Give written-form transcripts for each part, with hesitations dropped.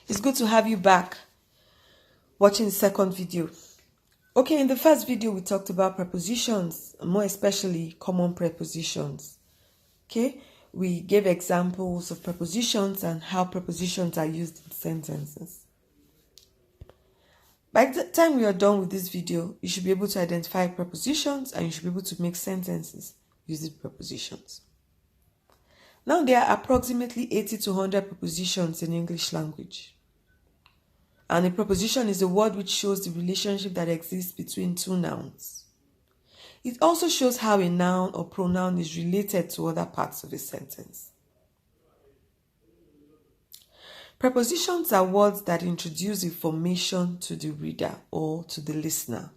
It's good to have you back watching the second video. Okay, in the first video we talked about prepositions, more especially common prepositions. Okay, we gave examples of prepositions and how prepositions are used in sentences. By the time we are done with this video, you should be able to identify prepositions and you should be able to make sentences using prepositions. Now there are approximately 80 to 100 prepositions in English language. And a preposition is a word which shows the relationship that exists between two nouns. It also shows how a noun or pronoun is related to other parts of a sentence. Prepositions are words that introduce information to the reader or to the listener.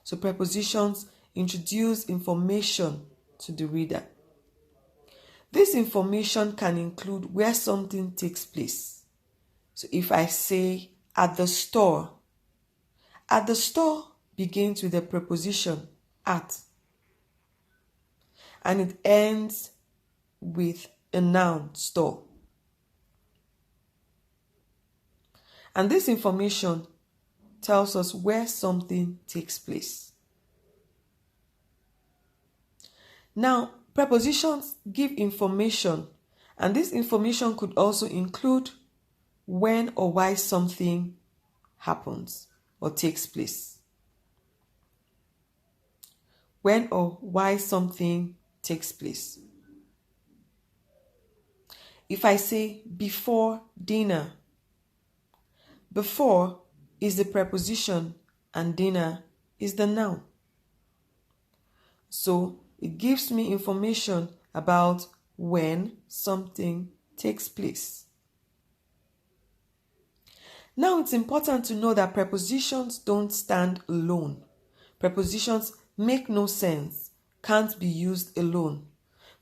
So prepositions introduce information to the reader. This information can include where something takes place. So if I say at the store begins with the preposition at, and it ends with a noun, store. And this information tells us where something takes place. Now, prepositions give information, and this information could also include when or why something happens or takes place. When or why something takes place. If I say before dinner, before is the preposition and dinner is the noun. So it gives me information about when something takes place. Now it's important to know that prepositions don't stand alone. Prepositions make no sense, can't be used alone.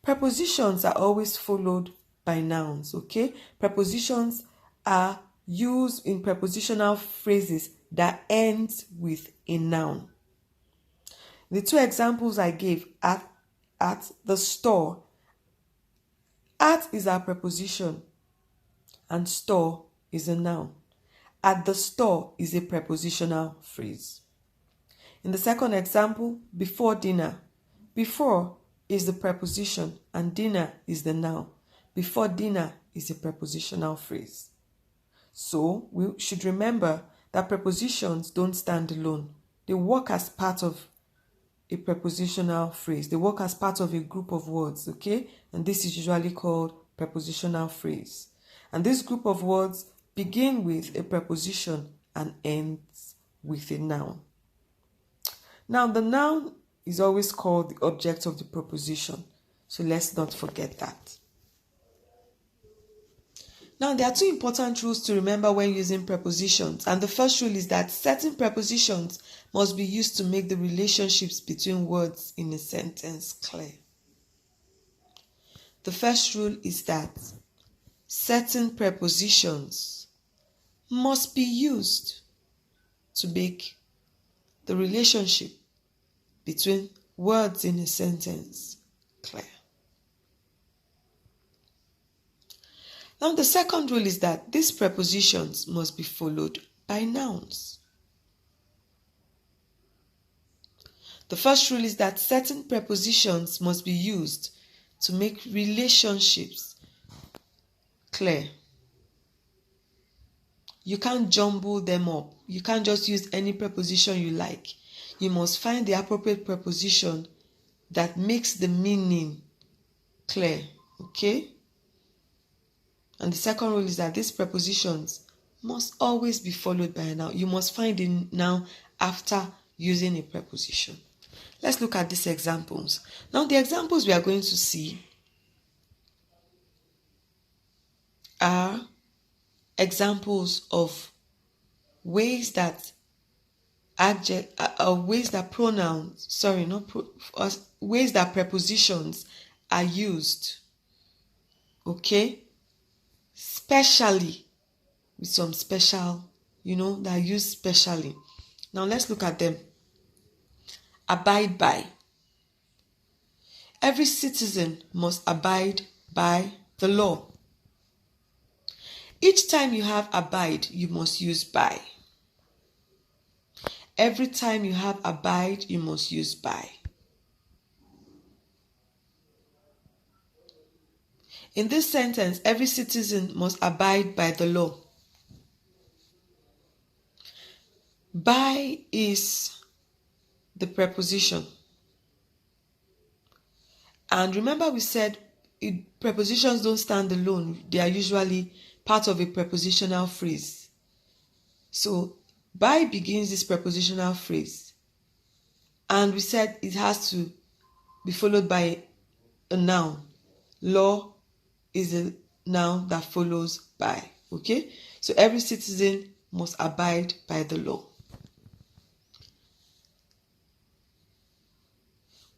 Prepositions are always followed by nouns, okay? Prepositions are used in prepositional phrases that end with a noun. The two examples I gave, at the store, at is our preposition and store is a noun. At the store is a prepositional phrase. In the second example, before dinner, before is the preposition and dinner is the noun. Before dinner is a prepositional phrase. So we should remember that prepositions don't stand alone. They work as part of a prepositional phrase. They work as part of a group of words, okay? And this is usually called prepositional phrase. And this group of words begin with a preposition and ends with a noun. Now, the noun is always called the object of the preposition. So let's not forget that. Now, there are two important rules to remember when using prepositions. And the first rule is that certain prepositions must be used to make the relationships between words in a sentence clear. The first rule is that certain prepositions must be used to make the relationship between words in a sentence clear. Now, the second rule is that these prepositions must be followed by nouns. The first rule is that certain prepositions must be used to make relationships clear. You can't jumble them up. You can't just use any preposition you like. You must find the appropriate preposition that makes the meaning clear, okay? And the second rule is that these prepositions must always be followed by a noun. You must find a noun after using a preposition. Let's look at these examples. Now, the examples we are going to see are examples of ways that ways that prepositions are used, okay? Specially, with some special, that are used specially. Now let's look at them. Abide by. Every citizen must abide by the law. Each time you have abide, you must use by. Every time you have abide, you must use by. In this sentence, every citizen must abide by the law. By is the preposition. And remember we said prepositions don't stand alone. They are usually part of a prepositional phrase. So by begins this prepositional phrase. And we said it has to be followed by a noun. Law is a noun that follows by. Okay? So every citizen must abide by the law.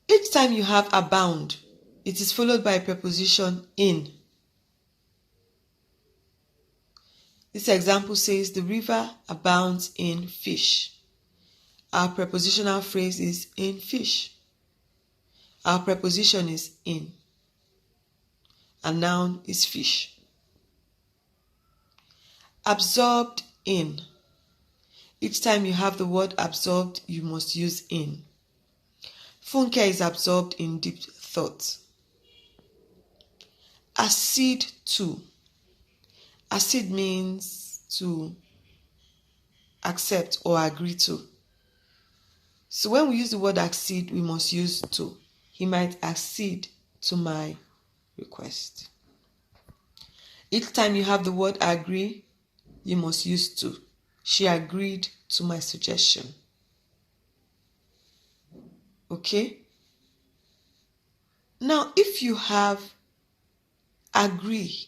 Each time you have abound, it is followed by a preposition in. This example says the river abounds in fish. Our prepositional phrase is in fish. Our preposition is in. A noun is fish. Absorbed in. Each time you have the word absorbed, you must use in. Funke is absorbed in deep thought. Accede to. Accede means to accept or agree to. So when we use the word accede, we must use to. He might accede to my request. Each time you have the word agree, you must use to. She agreed to my suggestion. Okay? Now, if you have agree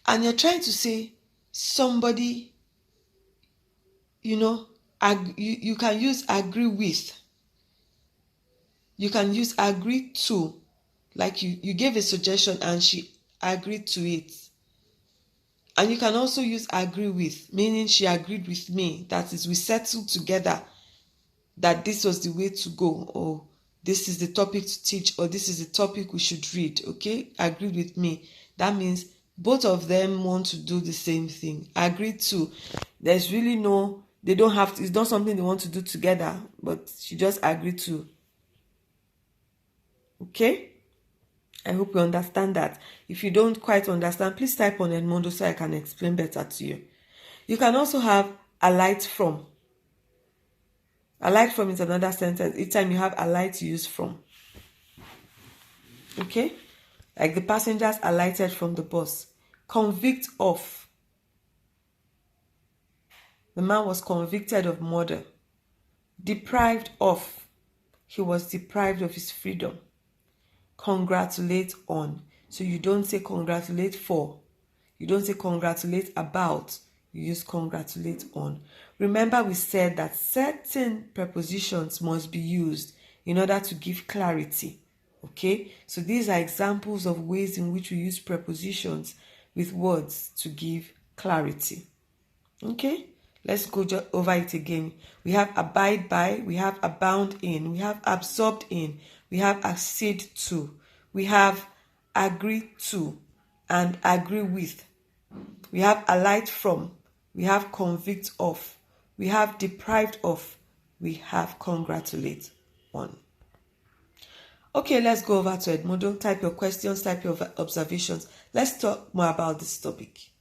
and you're trying to say somebody, you can use agree with. You can use agree to. Like you gave a suggestion and she agreed to it. And you can also use agree with, meaning she agreed with me. That is, we settled together that this was the way to go, or this is the topic to teach, or this is the topic we should read. Okay? Agreed with me. That means both of them want to do the same thing. Agreed to. There's really no, they don't have to, it's not something they want to do together, but she just agreed to. Okay? I hope you understand that. If you don't quite understand, please type on Edmodo so I can explain better to you. You can also have alight from. Alight from is another sentence. Each time you have alight, you use from. Okay? Like the passengers alighted from the bus. Convict of. The man was convicted of murder. Deprived of. He was deprived of his freedom. Congratulate on. So you don't say congratulate for. You don't say congratulate about. You use congratulate on. Remember we said that certain prepositions must be used in order to give clarity. Okay? So these are examples of ways in which we use prepositions with words to give clarity. Okay? Let's go over it again. We have abide by, we have abound in, we have absorbed in, we have accede to, we have agree to, and agree with. We have alight from, we have convict of, we have deprived of, we have congratulate on. Okay, let's go over to Edmodo. Type your questions, type your observations. Let's talk more about this topic.